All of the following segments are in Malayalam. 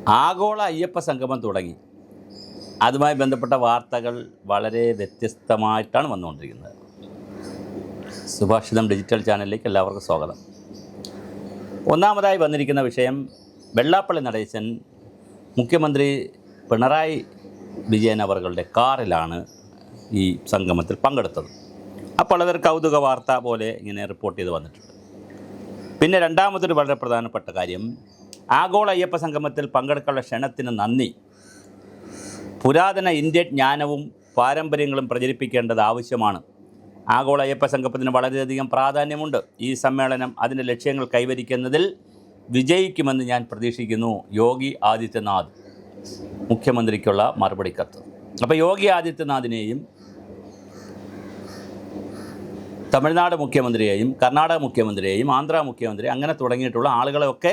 ആഗോള അയ്യപ്പ സംഗമം തുടങ്ങി. അതുമായി ബന്ധപ്പെട്ട വാർത്തകൾ വളരെ വ്യത്യസ്തമായിട്ടാണ് വന്നുകൊണ്ടിരിക്കുന്നത്. സുഭാഷിതം ഡിജിറ്റൽ ചാനലിലേക്ക് എല്ലാവർക്കും സ്വാഗതം. ഒന്നാമതായി വന്നിരിക്കുന്ന വിഷയം, വെള്ളാപ്പള്ളി നടേശൻ മുഖ്യമന്ത്രി പിണറായി വിജയൻ അവരുടെ കാറിലാണ് ഈ സംഗമത്തിൽ പങ്കെടുത്തത്. അപ്പോൾ അതൊരു കൗതുക വാർത്ത പോലെ ഇങ്ങനെ റിപ്പോർട്ട് ചെയ്ത് വന്നിട്ടുണ്ട്. പിന്നെ രണ്ടാമതൊരു വളരെ പ്രധാനപ്പെട്ട കാര്യം, ആഗോള അയ്യപ്പ സംഗമത്തിൽ പങ്കെടുക്കാനുള്ള ക്ഷണത്തിന് നന്ദി. പുരാതന ഇന്ത്യൻ ജ്ഞാനവും പാരമ്പര്യങ്ങളും പ്രചരിപ്പിക്കേണ്ടത് ആവശ്യമാണ്. ആഗോള അയ്യപ്പ സംഗമത്തിന് വളരെയധികം പ്രാധാന്യമുണ്ട്. ഈ സമ്മേളനം അതിൻ്റെ ലക്ഷ്യങ്ങൾ കൈവരിക്കുന്നതിൽ വിജയിക്കുമെന്ന് ഞാൻ പ്രതീക്ഷിക്കുന്നു. യോഗി ആദിത്യനാഥ് മുഖ്യമന്ത്രിക്കുള്ള മറുപടി കത്ത്. അപ്പോൾ യോഗി ആദിത്യനാഥിനെയും തമിഴ്നാട് മുഖ്യമന്ത്രിയെയും കർണാടക മുഖ്യമന്ത്രിയെയും ആന്ധ്ര മുഖ്യമന്ത്രി അങ്ങനെ തുടങ്ങിയിട്ടുള്ള ആളുകളെയൊക്കെ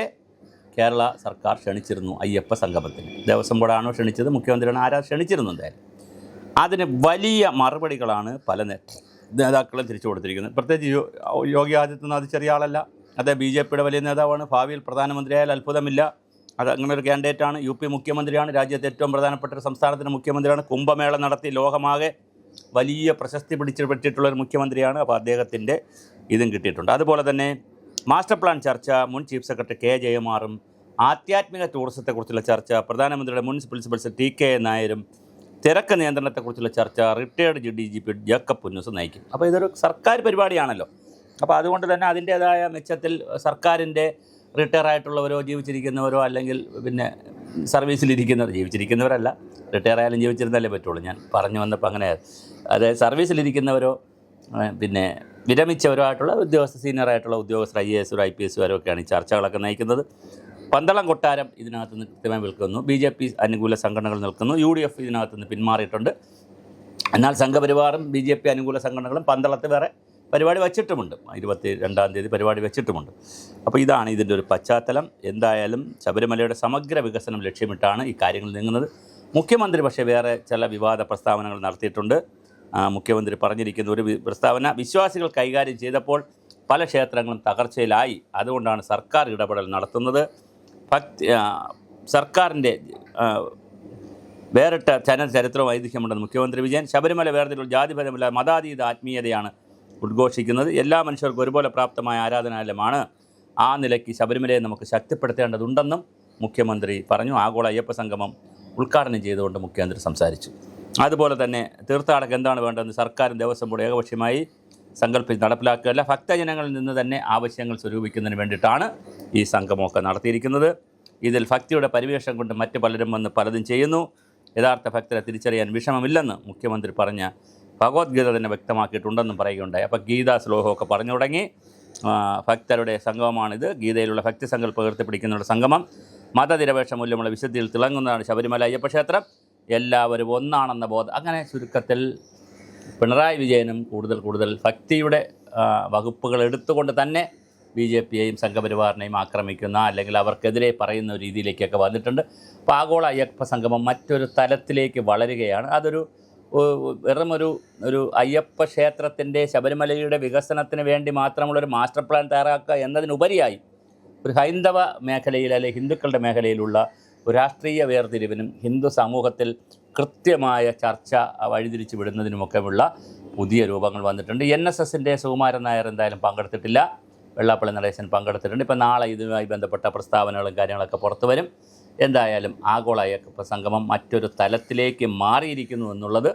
കേരള സർക്കാർ ക്ഷണിച്ചിരുന്നു അയ്യപ്പ സംഗമത്തിന്. ദേവസ്വം ബോർഡാണോ ക്ഷണിച്ചത്, മുഖ്യമന്ത്രിയാണ്, ആരാ ക്ഷണിച്ചിരുന്നു? എന്തായാലും അതിന് വലിയ മറുപടികളാണ് പല നേതാക്കളും തിരിച്ചു കൊടുത്തിരിക്കുന്നത്. പ്രത്യേകിച്ച് യോഗി ആദിത്യനാഥ് ചെറിയ ആളല്ല. അദ്ദേഹം BJP വലിയ നേതാവാണ്. ഭാവിയിൽ പ്രധാനമന്ത്രിയായാൽ അത്ഭുതമില്ല. അത് അങ്ങനെ ഒരു കാൻഡിഡേറ്റാണ്. UP മുഖ്യമന്ത്രിയാണ്. രാജ്യത്തെ ഏറ്റവും പ്രധാനപ്പെട്ട ഒരു സംസ്ഥാനത്തിൻ്റെ മുഖ്യമന്ത്രിയാണ്. കുംഭമേള നടത്തി ലോകമാകെ വലിയ പ്രശസ്തി പറ്റിയിട്ടുള്ളൊരു മുഖ്യമന്ത്രിയാണ്. അപ്പോൾ അദ്ദേഹത്തിൻ്റെ ഇതും കിട്ടിയിട്ടുണ്ട്. അതുപോലെ തന്നെ മാസ്റ്റർ പ്ലാൻ ചർച്ച, മുൻ ചീഫ് സെക്രട്ടറി K. ജയകുമാറും ആധ്യാത്മിക ടൂറിസത്തെക്കുറിച്ചുള്ള ചർച്ച, പ്രധാനമന്ത്രിയുടെ മുൻ പ്രിൻസിപ്പൽ TK നായരും തിരക്ക് നിയന്ത്രണത്തെക്കുറിച്ചുള്ള ചർച്ച റിട്ടയേർഡ് DGP ജേക്കബ് പുന്നൂസ് നയിക്കും. അപ്പോൾ ഇതൊരു സർക്കാർ പരിപാടിയാണല്ലോ. അപ്പോൾ അതുകൊണ്ട് തന്നെ അതിൻ്റേതായ മെച്ചത്തിൽ സർക്കാരിൻ്റെ റിട്ടയറായിട്ടുള്ളവരോ ജീവിച്ചിരിക്കുന്നവരോ അല്ലെങ്കിൽ പിന്നെ ജീവിച്ചിരിക്കുന്നവരല്ല, റിട്ടയർ ആയാലും ജീവിച്ചിരുന്നല്ലേ പറ്റുള്ളൂ. ഞാൻ പറഞ്ഞു വന്നപ്പോൾ അങ്ങനെ, അതായത് സർവീസിലിരിക്കുന്നവരോ പിന്നെ വിരമിച്ചവരോ ആയിട്ടുള്ള സീനിയറായിട്ടുള്ള ഉദ്യോഗസ്ഥർ IAS IPS വരൊക്കെയാണ് ഈ ചർച്ചകളൊക്കെ നയിക്കുന്നത്. പന്തളം കൊട്ടാരം ഇതിനകത്ത് നിന്ന് കൃത്യമായി നിൽക്കുന്നു. BJP അനുകൂല സംഘടനകൾ നിൽക്കുന്നു. UDF ഇതിനകത്ത് നിന്ന് പിന്മാറിയിട്ടുണ്ട്. എന്നാൽ സംഘപരിവാറും BJP അനുകൂല സംഘടനകളും പന്തളത്ത് വേറെ പരിപാടി വച്ചിട്ടുമുണ്ട്. 22-ാം തീയതി പരിപാടി വെച്ചിട്ടുമുണ്ട്. അപ്പോൾ ഇതാണ് ഇതിൻ്റെ ഒരു പശ്ചാത്തലം. എന്തായാലും ശബരിമലയുടെ സമഗ്ര വികസനം ലക്ഷ്യമിട്ടാണ് ഈ കാര്യങ്ങൾ നീങ്ങുന്നത്. മുഖ്യമന്ത്രി പക്ഷേ വേറെ ചില വിവാദ പ്രസ്താവനകൾ നടത്തിയിട്ടുണ്ട്. മുഖ്യമന്ത്രി പറഞ്ഞിരിക്കുന്ന ഒരു പ്രസ്താവന, വിശ്വാസികൾ കൈകാര്യം ചെയ്തപ്പോൾ പല ക്ഷേത്രങ്ങളും തകർച്ചയിലായി, അതുകൊണ്ടാണ് സർക്കാർ ഇടപെടൽ നടത്തുന്നത്. സർക്കാരിൻ്റെ വേറിട്ട ചരിത്രവും ഐതിഹ്യമുണ്ടെന്ന് മുഖ്യമന്ത്രി വിജയൻ. ശബരിമല വേർതിരിവ് ജാതിഭേദമില്ല മതാതീത ആത്മീയതയാണ് ഉദ്ഘോഷിക്കുന്നത്. എല്ലാ മനുഷ്യർക്കും ഒരുപോലെ പ്രാപ്തമായ ആരാധനാലയമാണ്. ആ നിലയ്ക്ക് ശബരിമലയെ നമുക്ക് ശക്തിപ്പെടുത്തേണ്ടതുണ്ടെന്നും മുഖ്യമന്ത്രി പറഞ്ഞു. ആഗോള അയ്യപ്പ സംഗമം ഉദ്ഘാടനം ചെയ്തുകൊണ്ട് മുഖ്യമന്ത്രി സംസാരിച്ചു. അതുപോലെ തന്നെ തീർത്ഥാടകർക്ക് എന്താണ് വേണ്ടതെന്ന് സർക്കാരും ദേവസ്വം ബോർഡ് ഏകപക്ഷീയമായി സങ്കല്പിച്ച് നടപ്പിലാക്കുകയല്ല, ഭക്തജനങ്ങളിൽ നിന്ന് തന്നെ ആവശ്യങ്ങൾ സ്വരൂപിക്കുന്നതിന് വേണ്ടിയിട്ടാണ് ഈ സംഗമമൊക്കെ നടത്തിയിരിക്കുന്നത്. ഇതിൽ ഭക്തിയുടെ പരിവേഷം കൊണ്ട് മറ്റ് പലരും വന്ന് പലതും ചെയ്യുന്നു. യഥാർത്ഥ ഭക്തരെ തിരിച്ചറിയാൻ വിഷമമില്ലെന്ന് മുഖ്യമന്ത്രി പറഞ്ഞ ഭഗവത്ഗീത തന്നെ വ്യക്തമാക്കിയിട്ടുണ്ടെന്നും പറയുകയുണ്ടായി. അപ്പോൾ ഗീതാ ശ്ലോകമൊക്കെ പറഞ്ഞു തുടങ്ങി. ഭക്തരുടെ സംഗമമാണിത്. ഗീതയിലുള്ള ഭക്തി സങ്കല്പം ഉയർത്തിപ്പിടിക്കുന്ന സംഗമം. മതനിരപേക്ഷ മൂല്യമുള്ള വിശുദ്ധിയിൽ തിളങ്ങുന്നതാണ് ശബരിമല അയ്യപ്പ ക്ഷേത്രം. എല്ലാവരും ഒന്നാണെന്ന ബോധം. അങ്ങനെ ചുരുക്കത്തിൽ പിണറായി വിജയനും കൂടുതൽ ഭക്തിയുടെ വകുപ്പുകൾ എടുത്തുകൊണ്ട് തന്നെ BJPയെയും സംഘപരിവാറിനെയും ആക്രമിക്കുന്ന അല്ലെങ്കിൽ അവർക്കെതിരെ പറയുന്ന ഒരു രീതിയിലേക്കൊക്കെ വന്നിട്ടുണ്ട്. അപ്പോൾ ആഗോള അയ്യപ്പ സംഗമം മറ്റൊരു തലത്തിലേക്ക് വളരുകയാണ്. അതൊരു ഒരു അയ്യപ്പ ക്ഷേത്രത്തിൻ്റെ ശബരിമലയുടെ വികസനത്തിന് വേണ്ടി മാത്രമുള്ളൊരു മാസ്റ്റർ പ്ലാൻ തയ്യാറാക്കുക എന്നതിനുപരിയായി ഒരു ഹൈന്ദവ മേഖലയിൽ അല്ലെങ്കിൽ ഹിന്ദുക്കളുടെ മേഖലയിലുള്ള ഒരു രാഷ്ട്രീയ വേർതിരിവിനും ഹിന്ദു സമൂഹത്തിൽ കൃത്യമായ ചർച്ച വഴിതിരിച്ചു വിടുന്നതിനുമൊക്കെയുള്ള പുതിയ രൂപങ്ങൾ വന്നിട്ടുണ്ട്. NSSൻ്റെ സുകുമാരൻ നായർ എന്തായാലും പങ്കെടുത്തിട്ടില്ല. വെള്ളാപ്പള്ളി നടേശൻ പങ്കെടുത്തിട്ടുണ്ട്. ഇപ്പോൾ നാളെ ഇതുമായി ബന്ധപ്പെട്ട പ്രസ്താവനകളും കാര്യങ്ങളൊക്കെ പുറത്തു വരും. എന്തായാലും ആഗോള അയ്യപ്പ സംഗമം മറ്റൊരു തലത്തിലേക്ക് മാറിയിരിക്കുന്നു എന്നുള്ളത്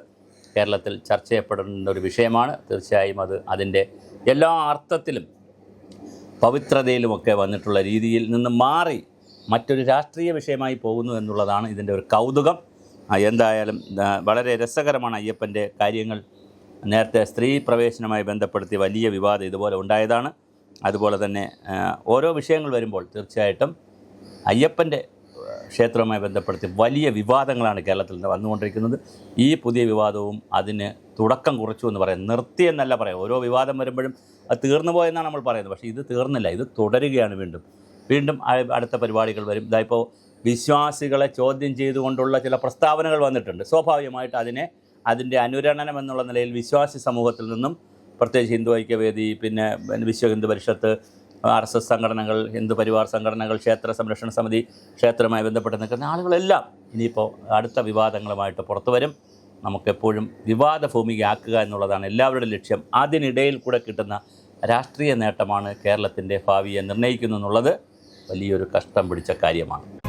കേരളത്തിൽ ചർച്ച ചെയ്യപ്പെടുന്ന ഒരു വിഷയമാണ്. തീർച്ചയായും അതിൻ്റെ എല്ലാ അർത്ഥത്തിലും പവിത്രതയിലുമൊക്കെ വന്നിട്ടുള്ള രീതിയിൽ നിന്ന് മാറി മറ്റൊരു രാഷ്ട്രീയ വിഷയമായി പോകുന്നു എന്നുള്ളതാണ് ഇതിൻ്റെ ഒരു കൗതുകം. എന്തായാലും വളരെ രസകരമാണ്. അയ്യപ്പൻ്റെ കാര്യങ്ങൾ നേരത്തെ സ്ത്രീ പ്രവേശനവുമായി ബന്ധപ്പെടുത്തി വലിയ വിവാദം ഇതുപോലെ ഉണ്ടായതാണ്. അതുപോലെ തന്നെ ഓരോ വിഷയങ്ങൾ വരുമ്പോൾ തീർച്ചയായിട്ടും അയ്യപ്പൻ്റെ ക്ഷേത്രവുമായി ബന്ധപ്പെടുത്തി വലിയ വിവാദങ്ങളാണ് കേരളത്തിൽ നിന്ന് വന്നുകൊണ്ടിരിക്കുന്നത്. ഈ പുതിയ വിവാദവും അതിന് തുടക്കം കുറിച്ചു എന്ന് പറയാം. നിർത്തി എന്നല്ല പറയാം. ഓരോ വിവാദം വരുമ്പോഴും അത് തീർന്നു പോയെന്നാണ് നമ്മൾ പറയുന്നത്. പക്ഷേ ഇത് തീർന്നില്ല, ഇത് തുടരുകയാണ്. വീണ്ടും അടുത്ത പരിപാടികൾ വരും. ഇതായിപ്പോൾ വിശ്വാസികളെ ചോദ്യം ചെയ്തുകൊണ്ടുള്ള ചില പ്രസ്താവനകൾ വന്നിട്ടുണ്ട്. സ്വാഭാവികമായിട്ട് അതിൻ്റെ അനുരണനം എന്നുള്ള നിലയിൽ വിശ്വാസി സമൂഹത്തിൽ നിന്നും പ്രത്യേകിച്ച് ഹിന്ദു ഐക്യവേദി, പിന്നെ വിശ്വ ഹിന്ദു പരിഷത്ത്, RSS സംഘടനകൾ, ഹിന്ദു പരിവാർ സംഘടനകൾ, ക്ഷേത്ര സംരക്ഷണ സമിതി, ക്ഷേത്രവുമായി ബന്ധപ്പെട്ട് നിൽക്കുന്ന ആളുകളെല്ലാം ഇനിയിപ്പോൾ അടുത്ത വിവാദങ്ങളുമായിട്ട് പുറത്തു വരും. നമുക്കെപ്പോഴും വിവാദ ഭൂമികയാക്കുക എന്നുള്ളതാണ് എല്ലാവരുടെ ലക്ഷ്യം. അതിനിടയിൽ കൂടെ കിട്ടുന്ന രാഷ്ട്രീയ നേട്ടമാണ് കേരളത്തിൻ്റെ ഭാവിയെ നിർണ്ണയിക്കുന്നു എന്നുള്ളത് വലിയൊരു കഷ്ടം പിടിച്ച കാര്യമാണ്.